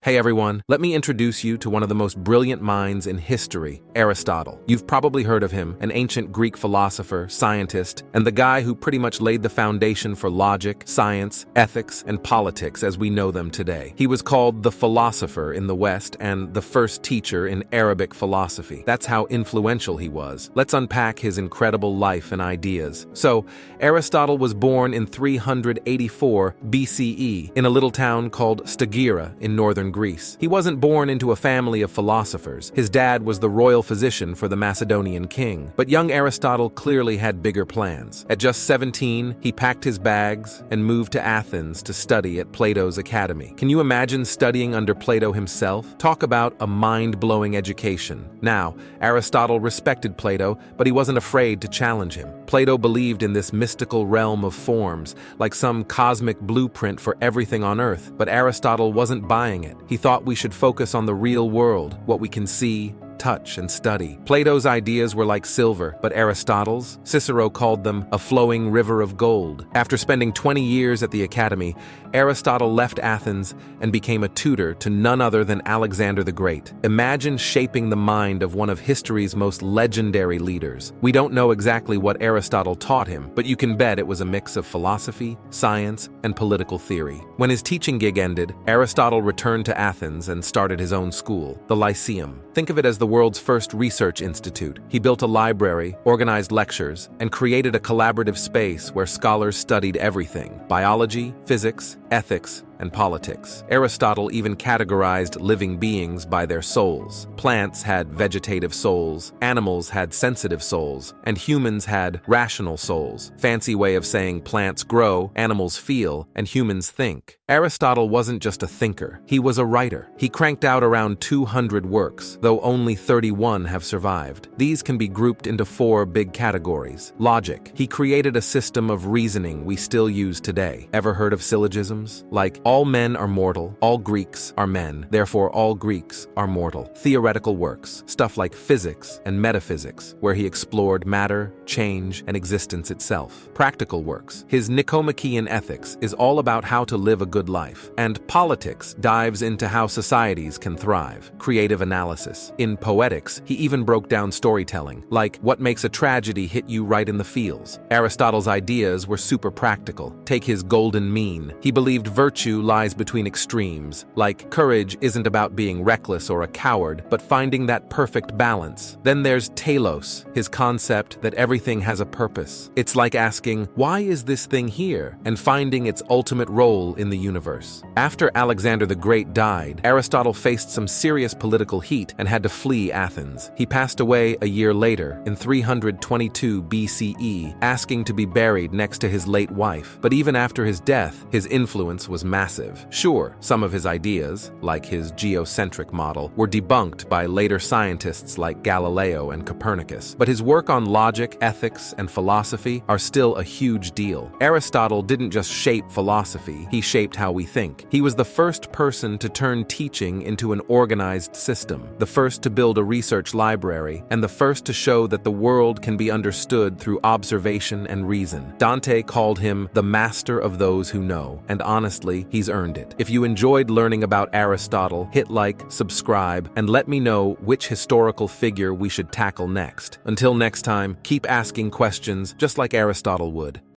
Hey everyone, let me introduce you to one of the most brilliant minds in history, Aristotle. You've probably heard of him, an ancient Greek philosopher, scientist, and the guy who pretty much laid the foundation for logic, science, ethics, and politics as we know them today. He was called the Philosopher in the West and the first teacher in Arabic philosophy. That's how influential he was. Let's unpack his incredible life and ideas. So, Aristotle was born in 384 BCE in a little town called Stagira in northern Greece. He wasn't born into a family of philosophers. His dad was the royal physician for the Macedonian king. But young Aristotle clearly had bigger plans. At just 17, he packed his bags and moved to Athens to study at Plato's academy. Can you imagine studying under Plato himself? Talk about a mind-blowing education. Now, Aristotle respected Plato, but he wasn't afraid to challenge him. Plato believed in this mystical realm of forms, like some cosmic blueprint for everything on Earth, but Aristotle wasn't buying it. He thought we should focus on the real world, what we can see, touch, and study. Plato's ideas were like silver, but Aristotle's, Cicero called them a flowing river of gold. After spending 20 years at the academy, Aristotle left Athens and became a tutor to none other than Alexander the Great. Imagine shaping the mind of one of history's most legendary leaders. We don't know exactly what Aristotle taught him, but you can bet it was a mix of philosophy, science, and political theory. When his teaching gig ended, Aristotle returned to Athens and started his own school, the Lyceum. Think of it as the world's first research institute. He built a library, organized lectures, and created a collaborative space where scholars studied everything: biology, physics, ethics, and politics. Aristotle even categorized living beings by their souls. Plants had vegetative souls, animals had sensitive souls, and humans had rational souls. Fancy way of saying plants grow, animals feel, and humans think. Aristotle wasn't just a thinker, he was a writer. He cranked out around 200 works, though only 31 have survived. These can be grouped into 4 big categories. Logic. He created a system of reasoning we still use today. Ever heard of syllogisms? Like, all men are mortal, all Greeks are men, therefore all Greeks are mortal. Theoretical works, stuff like physics and metaphysics, where he explored matter, change, and existence itself. Practical works. His Nicomachean Ethics is all about how to live a good life. And politics dives into how societies can thrive. Creative analysis. In poetics, he even broke down storytelling, like what makes a tragedy hit you right in the feels. Aristotle's ideas were super practical. Take his Golden Mean. He believed virtue lies between extremes, like courage isn't about being reckless or a coward, but finding that perfect balance. Then there's Telos, his concept that everything has a purpose. It's like asking, why is this thing here? And finding its ultimate role in the universe. After Alexander the Great died, Aristotle faced some serious political heat and had to flee Athens. He passed away a year later, in 322 BCE, asking to be buried next to his late wife. But even after his death, his influence was massive. Sure, some of his ideas, like his geocentric model, were debunked by later scientists like Galileo and Copernicus, but his work on logic, ethics, and philosophy are still a huge deal. Aristotle didn't just shape philosophy, he shaped how we think. He was the first person to turn teaching into an organized system, the first to build a research library, and the first to show that the world can be understood through observation and reason. Dante called him the master of those who know, and honestly, he's earned it. If you enjoyed learning about Aristotle, hit like, subscribe, and let me know which historical figure we should tackle next. Until next time, keep asking questions just like Aristotle would.